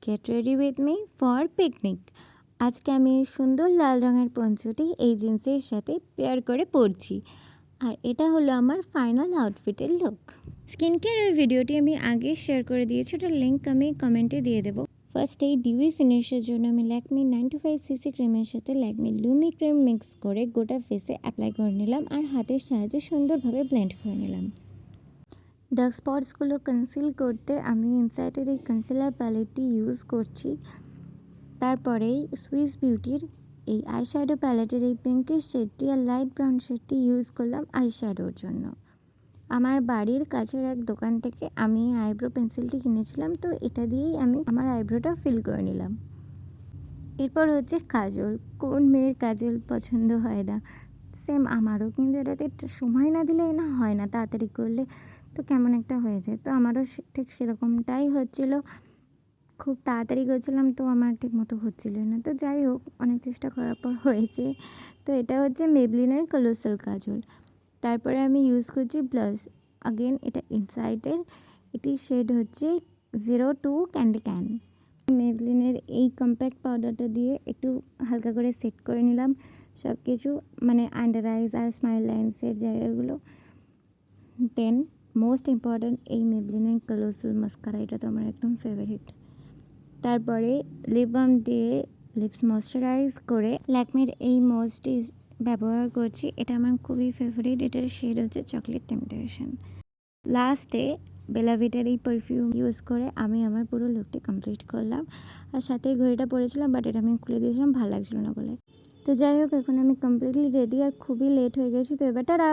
Get ready with me for picnic. আজকে আমি এই সুন্দর লাল রঙের পঞ্চটি এই জিন্সের সাথে পেয়ার করে পরছি, আর এটা হলো আমার ফাইনাল আউটফিটের লুক। স্কিন কেয়ারের ভিডিওটি আমি আগে শেয়ার করে দিয়েছি, ওটার লিঙ্ক আমি কমেন্টে দিয়ে দেবো। ফার্স্ট এই ডিউই ফিনিশের জন্য আমি ল্যাকমি 95cc ক্রিমের সাথে ল্যাকমি লুমি ক্রিম মিক্স করে গোটা ফেসে অ্যাপ্লাই করে নিলাম, আর হাতের সাহায্যে সুন্দরভাবে ব্লেন্ড করে নিলাম। ডার্ক স্পটসগুলো কনসিল করতে আমি ইনসাইটের এই কনসিলার প্যালেটটি ইউজ করছি। তারপরেই সুইস বিউটির এই আইশ্যাডো প্যালেটের এই পিঙ্কিশ শেডটি আর লাইট ব্রাউন শেডটি ইউজ করলাম আইশ্যাডোর জন্য। আমার বাড়ির কাছের এক দোকান থেকে আমি আইব্রো পেন্সিলটি কিনেছিলাম, তো এটা দিয়েই আমি আমার আইব্রোটা ফিল করে নিলাম। এরপর হচ্ছে কাজল। কোন মেয়ের কাজল পছন্দ হয় না? সেম আমারও, কিন্তু এটাতে সময় না দিলে না হয় না, তাড়াতাড়ি করলে তো কেমন একটা হয়ে যায়। তো আমারও ঠিক সেরকমটাই হচ্ছিল, খুব তাড়াতাড়ি করছিলাম তো আমার ঠিক মতো হচ্ছিল না। তো যাই হোক, অনেক চেষ্টা করার পর হয়েছে। তো এটা হচ্ছে মেবলিনের কলোসাল কাজল। তারপরে আমি ইউজ করছি ব্লাশ। আগেন এটা ইনসাইটের, এটি শেড হচ্ছে 02 ক্যান্ডি ক্যান। মেবলিনের এই কম্প্যাক্ট পাউডারটা দিয়ে একটু হালকা করে সেট করে নিলাম সব কিছু, মানে আন্ডার আইস আর স্মাইল লাইন্সের জায়গাগুলো। দেন মোস্ট ইম্পর্ট্যান্ট এই মেবলিনের কলোসাল মাস্কারা, এটা তো আমার একদম ফেভারিট। তারপরে লিপ বাম দিয়ে লিপস ময়শ্চারাইজ করে ল্যাকমির এই ময়েস্টটি ব্যবহার করছি, এটা আমার খুবই ফেভারিট। এটার শেড হচ্ছে চকলেট টেম্পটেশন। লাস্টে বেলা ভিটার এই পারফিউম ইউজ করে আমি আমার পুরো লুকটি কমপ্লিট করলাম, আর সাথে ঘড়িটা পরেছিলাম, বাট এটা আমি খুলে দিয়েছিলাম, ভালো লাগছিলো না বলে। তো যাই হোক, এখন আমি কমপ্লিটলি রেডি, আর খুবই লেট হয়ে গেছি। তো এবার টাটা।